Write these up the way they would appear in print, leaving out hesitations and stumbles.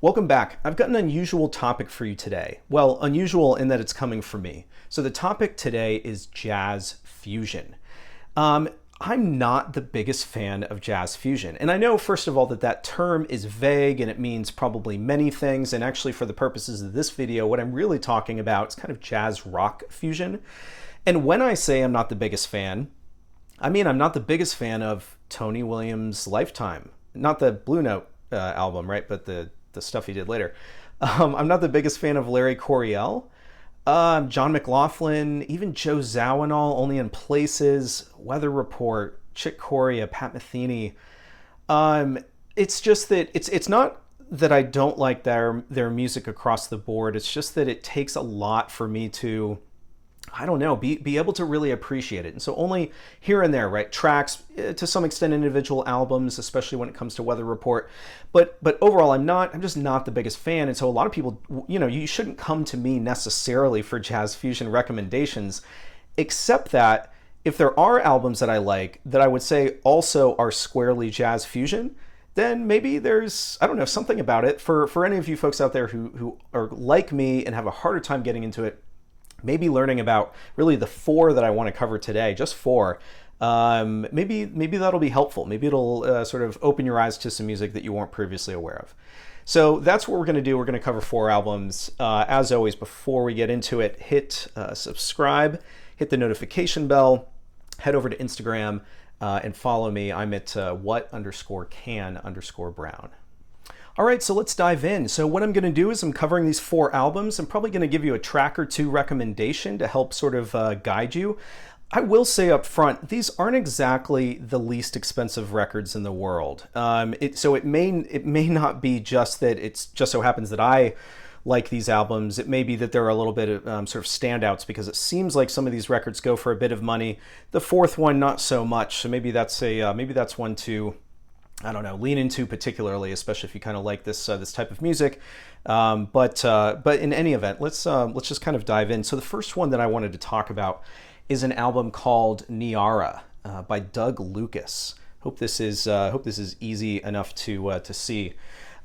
Welcome back. I've got an unusual topic for you today. Well, unusual in that it's coming from me. So the topic today is jazz fusion. I'm not the biggest fan of jazz fusion. And I know, first of all, that term is vague and it means probably many things. And actually, for the purposes of this video, what I'm really talking about is kind of jazz rock fusion. And when I say I'm not the biggest fan, I mean I'm not the biggest fan of Tony Williams' Lifetime. Not the Blue Note album, right? But the stuff he did later. I'm not the biggest fan of Larry Coryell. John McLaughlin, even Joe Zawinul, Only in Places, Weather Report, Chick Corea, Pat Metheny. It's just that it's not that I don't like their music across the board. It's just that it takes a lot for me to, I don't know, be able to really appreciate it. And so only here and there, right? Tracks, to some extent individual albums, especially when it comes to Weather Report. But overall, I'm just not the biggest fan. And so a lot of people, you shouldn't come to me necessarily for jazz fusion recommendations, except that if there are albums that I like that I would say also are squarely jazz fusion, then maybe there's, I don't know, something about it. For any of you folks out there who are like me and have a harder time getting into it, maybe learning about really the four that I want to cover today, just four. Maybe that'll be helpful. Maybe it'll sort of open your eyes to some music that you weren't previously aware of. So that's what we're going to do. We're going to cover four albums. As always, before we get into it, hit subscribe, hit the notification bell, head over to Instagram and follow me. I'm at what_can_brown. All right, so let's dive in. So what I'm going to do is I'm covering these four albums. I'm probably going to give you a track or two recommendation to help sort of guide you. I will say up front, these aren't exactly the least expensive records in the world. So it may not be just that it's just so happens that I like these albums. It may be that there are a little bit of sort of standouts because it seems like some of these records go for a bit of money. The fourth one, not so much. So maybe that's one to, I don't know, lean into particularly, especially if you kind of like this type of music. But in any event, let's just kind of dive in. So the first one that I wanted to talk about is an album called Niara by Doug Lucas. Hope this is easy enough to see.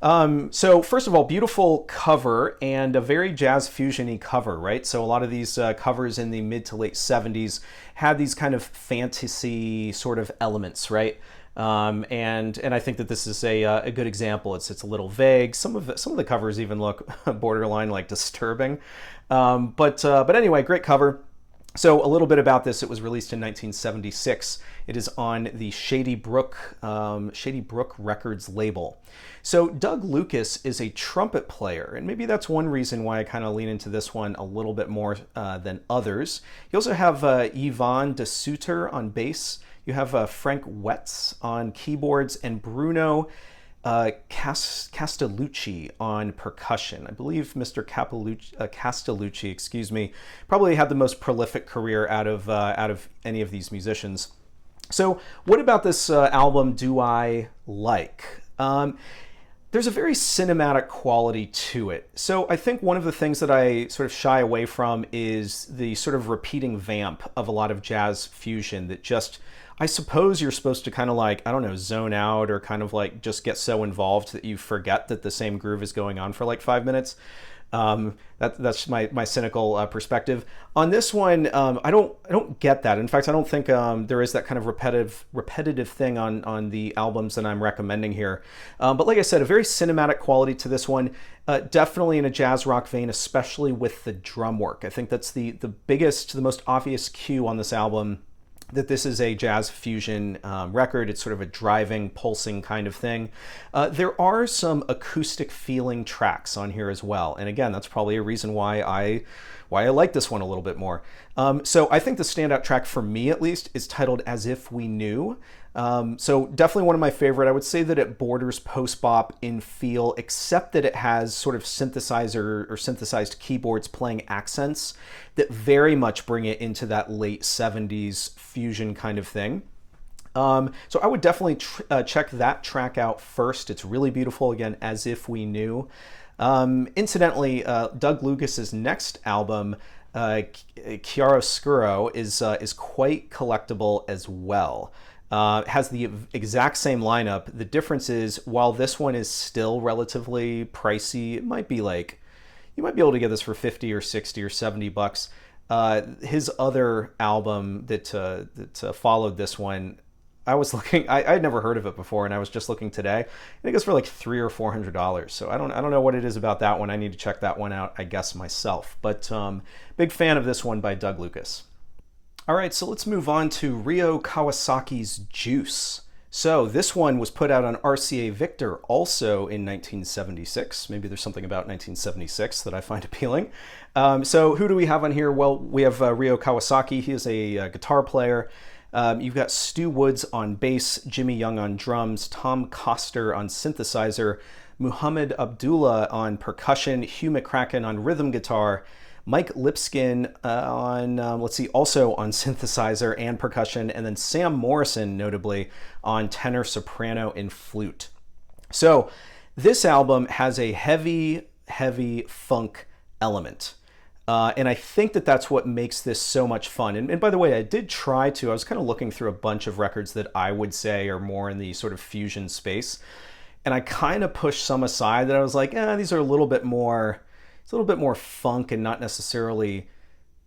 So first of all, beautiful cover and a very jazz fusion-y cover, right? So a lot of these covers in the mid to late 70s had these kind of fantasy sort of elements, right? And I think that this is a good example. It's a little vague. Some of the covers even look borderline like disturbing. But anyway, great cover. So a little bit about this. It was released in 1976. It is on the Shady Brook Records label. So Doug Lucas is a trumpet player, and maybe that's one reason why I kind of lean into this one a little bit more than others. You also have Yvonne de Sutter on bass. You have Frank Wetz on keyboards and Bruno Castellucci on percussion. I believe Mr. Castellucci, probably had the most prolific career out of any of these musicians. So what about this album do I like? There's a very cinematic quality to it. So I think one of the things that I sort of shy away from is the sort of repeating vamp of a lot of jazz fusion that just, I suppose you're supposed to kind of like, I don't know, zone out or kind of like just get so involved that you forget that the same groove is going on for like 5 minutes. That's my cynical perspective. On this one, I don't get that. In fact, I don't think there is that kind of repetitive thing on the albums that I'm recommending here. But like I said, a very cinematic quality to this one. Definitely in a jazz rock vein, especially with the drum work. I think that's the most obvious cue on this album that this is a jazz fusion record. It's sort of a driving, pulsing kind of thing. There are some acoustic feeling tracks on here as well. And again, that's probably a reason why I like this one a little bit more. So I think the standout track for me, at least, is titled As If We Knew. So definitely one of my favorite. I would say that it borders post-bop in feel, except that it has sort of synthesizer or synthesized keyboards playing accents that very much bring it into that late 70s fusion kind of thing. So I would definitely check that track out first. It's really beautiful. Again, As If We Knew. Incidentally, Doug Lucas's next album, Chiaroscuro, is quite collectible as well. Has the exact same lineup. The difference is, while this one is still relatively pricey, it might be like, you might be able to get this for 50 or 60 or 70 bucks. His other album that followed this one, I was looking. I had never heard of it before, and I was just looking today. I think it's for like $300 or $400. So I don't know what it is about that one. I need to check that one out, I guess, myself. But big fan of this one by Doug Lucas. All right, so let's move on to Ryo Kawasaki's Juice. So this one was put out on RCA Victor also in 1976. Maybe there's something about 1976 that I find appealing. So who do we have on here? Well, we have Ryo Kawasaki. He is a guitar player. You've got Stu Woods on bass, Jimmy Young on drums, Tom Coster on synthesizer, Muhammad Abdullah on percussion, Hugh McCracken on rhythm guitar, Mike Lipskin also on synthesizer and percussion, and then Sam Morrison, notably, on tenor, soprano, and flute. So this album has a heavy, heavy funk element. And I think that's what makes this so much fun. And by the way, I was kind of looking through a bunch of records that I would say are more in the sort of fusion space. And I kind of pushed some aside that I was like, these are it's a little bit more funk and not necessarily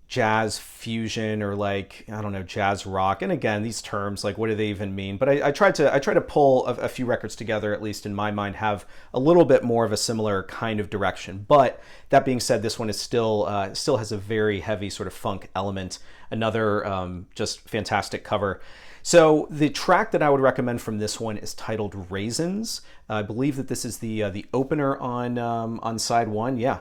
jazz fusion or like, I don't know, jazz rock. And again, these terms, like, what do they even mean? But I tried to pull a few records together, at least in my mind, have a little bit more of a similar kind of direction. But that being said, this one is still has a very heavy sort of funk element. Another just fantastic cover. So the track that I would recommend from this one is titled Raisins. I believe that this is the opener on side one. Yeah.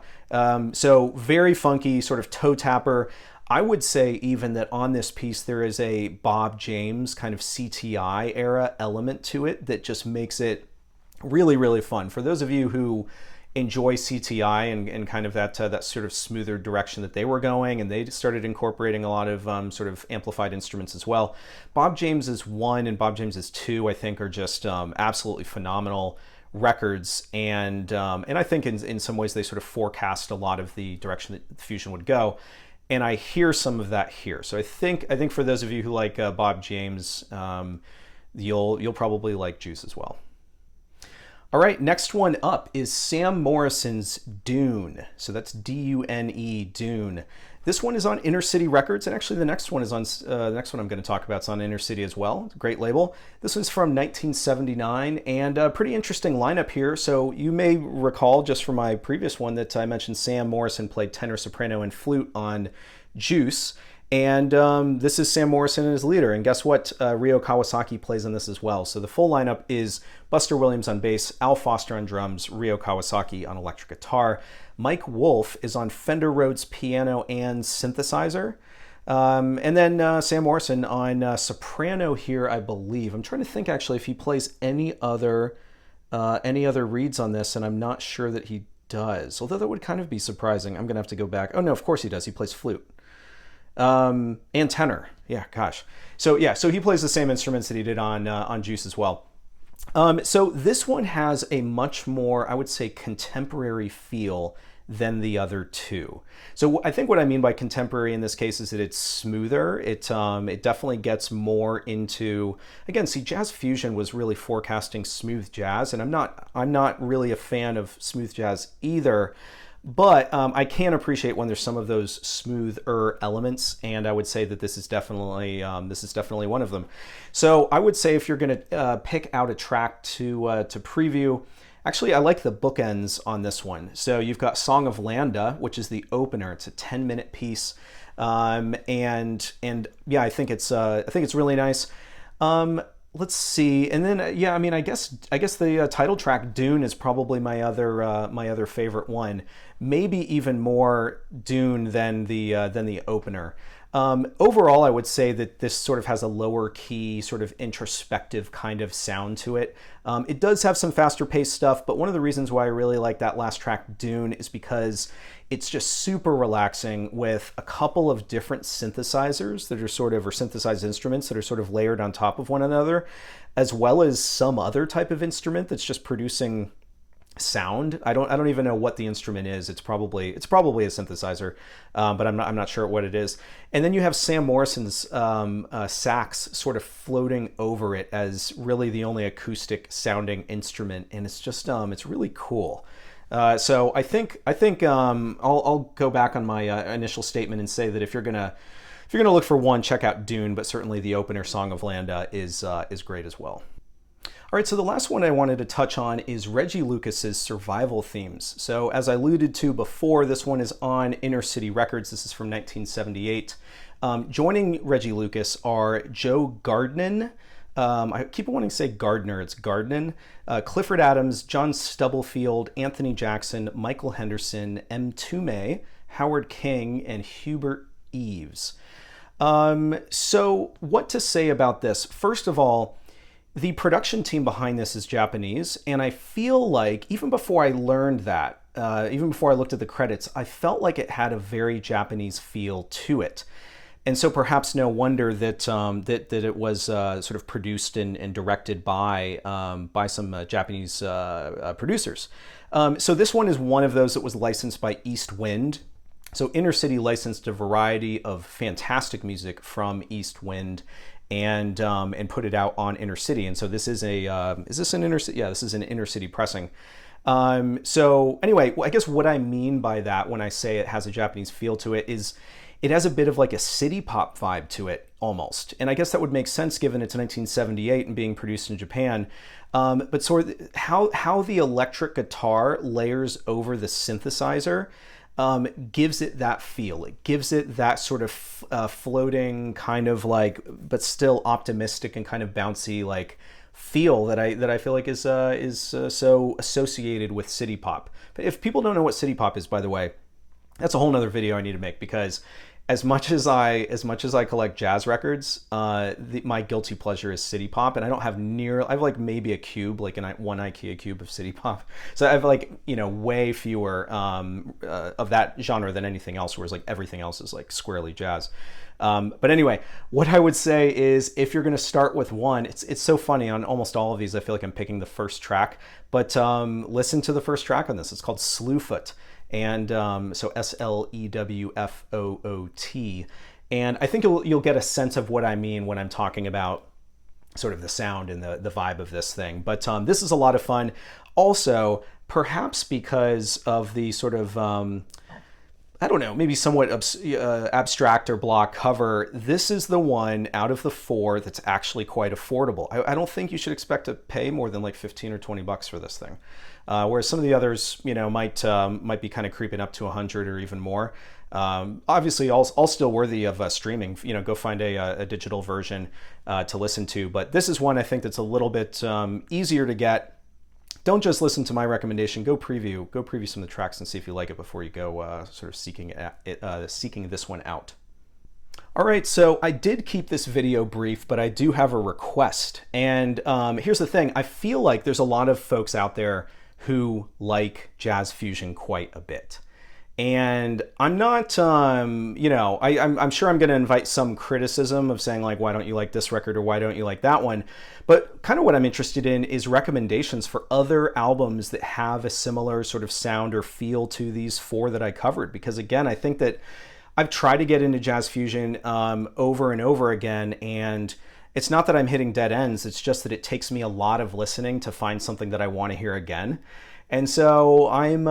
So very funky, sort of toe tapper. I would say even that on this piece there is a Bob James kind of CTI era element to it that just makes it really, really fun. For those of you who enjoy CTI and kind of that sort of smoother direction that they were going, and they started incorporating a lot of sort of amplified instruments as well. Bob James's 1 and Bob James's 2, I think, are just absolutely phenomenal records, and I think in some ways they sort of forecast a lot of the direction that fusion would go, and I hear some of that here. So I think for those of you who like Bob James, you'll probably like Juice as well. All right, next one up is Sam Morrison's Dune. So that's D-U-N-E, Dune. This one is on Inner City Records, and actually the next one I'm going to talk about is on Inner City as well. It's a great label. This one's from 1979, and a pretty interesting lineup here. So you may recall just from my previous one that I mentioned Sam Morrison played tenor, soprano, and flute on Juice. And this is Sam Morrison as leader. And guess what? Ryo Kawasaki plays on this as well. So the full lineup is Buster Williams on bass, Al Foster on drums, Ryo Kawasaki on electric guitar. Mike Wolf is on Fender Rhodes piano and synthesizer. And then Sam Morrison on soprano here, I believe. I'm trying to think actually if he plays any other reeds on this, and I'm not sure that he does. Although that would kind of be surprising. I'm going to have to go back. Oh no, of course he does. He plays flute. And tenor. Yeah, gosh. So he plays the same instruments that he did on Juice as well. So this one has a much more, I would say, contemporary feel than the other two. So I think what I mean by contemporary in this case is that it's smoother. It definitely gets more into, again, see, jazz fusion was really forecasting smooth jazz, and I'm not really a fan of smooth jazz either. But I can appreciate when there's some of those smoother elements, and I would say that this is definitely one of them. So I would say if you're going to pick out a track to preview, actually I like the bookends on this one. So you've got Song of Landa, which is the opener. It's a 10-minute piece, and yeah, I think it's really nice. Let's see, and then I guess the title track Dune is probably my other favorite one. Maybe even more Dune than the opener. Overall, I would say that this sort of has a lower key, sort of introspective kind of sound to it. It does have some faster paced stuff, but one of the reasons why I really like that last track, Dune, is because it's just super relaxing with a couple of different synthesizers that are or synthesized instruments that are sort of layered on top of one another, as well as some other type of instrument that's just producing sound. I don't even know what the instrument is. It's probably a synthesizer, but I'm not sure what it is. And then you have Sam Morrison's sax sort of floating over it as really the only acoustic sounding instrument, and it's just it's really cool. So I'll go back on my initial statement and say that if you're gonna look for one, check out Dune, but certainly the opener, Song of Land, is great as well. All right, so the last one I wanted to touch on is Reggie Lucas's survival themes. So as I alluded to before, this one is on Inner City Records. This is from 1978. Joining Reggie Lucas are Joe Gardner. I keep wanting to say Gardner, it's Gardner. Clifford Adams, John Stubblefield, Anthony Jackson, Michael Henderson, M. Toomey, Howard King, and Hubert Eves. So what to say about this? First of all, the production team behind this is Japanese, and I feel like even before I learned that, even before I looked at the credits, I felt like it had a very Japanese feel to it. And so perhaps no wonder that that it was sort of produced and directed by some Japanese producers. So this one is one of those that was licensed by East Wind. So Inner City licensed a variety of fantastic music from East Wind and put it out on Inner City. And so this is is this an Inner City? Yeah, this is an Inner City pressing. So anyway, I guess what I mean by that when I say it has a Japanese feel to it is it has a bit of like a city pop vibe to it almost. And I guess that would make sense given it's 1978 and being produced in Japan. But sort of how the electric guitar layers over the synthesizer gives it that feel. It gives it that sort of floating kind of like, but still optimistic and kind of bouncy like feel that I feel like is so associated with city pop. But if people don't know what city pop is, by the way, that's a whole nother video I need to make, because as much as I collect jazz records, my guilty pleasure is city pop, and I have like maybe a cube, like one IKEA cube of city pop. So I have like, way fewer of that genre than anything else, whereas like everything else is like squarely jazz. But anyway, what I would say is if you're going to start with one, it's so funny on almost all of these. I feel like I'm picking the first track, but listen to the first track on this. It's called Slewfoot. And so Slewfoot. And I think you'll get a sense of what I mean when I'm talking about sort of the sound and the vibe of this thing. But this is a lot of fun. Also, perhaps because of the sort of, I don't know, maybe somewhat abstract or block cover, this is the one out of the four that's actually quite affordable. I don't think you should expect to pay more than like 15 or 20 bucks for this thing. Whereas some of the others, might be kind of creeping up to 100 or even more. Obviously, all still worthy of streaming. Go find a digital version to listen to. But this is one I think that's a little bit easier to get. Don't just listen to my recommendation. Go preview some of the tracks and see if you like it before you go sort of seeking this one out. All right, so I did keep this video brief, but I do have a request. And here's the thing. I feel like there's a lot of folks out there who like jazz fusion quite a bit. And I'm not, I'm sure I'm going to invite some criticism of saying like, why don't you like this record or why don't you like that one? But kind of what I'm interested in is recommendations for other albums that have a similar sort of sound or feel to these four that I covered. Because again, I think that I've tried to get into jazz fusion over and over again, and it's not that I'm hitting dead ends. It's just that it takes me a lot of listening to find something that I want to hear again. And so I'm,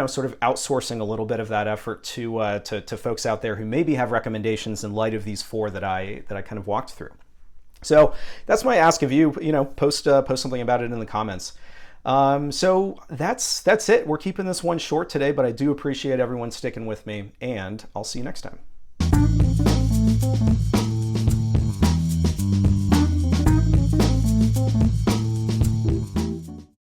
sort of outsourcing a little bit of that effort to folks out there who maybe have recommendations in light of these four that I kind of walked through. So that's my ask of you. Post something about it in the comments. So that's it. We're keeping this one short today, but I do appreciate everyone sticking with me, and I'll see you next time.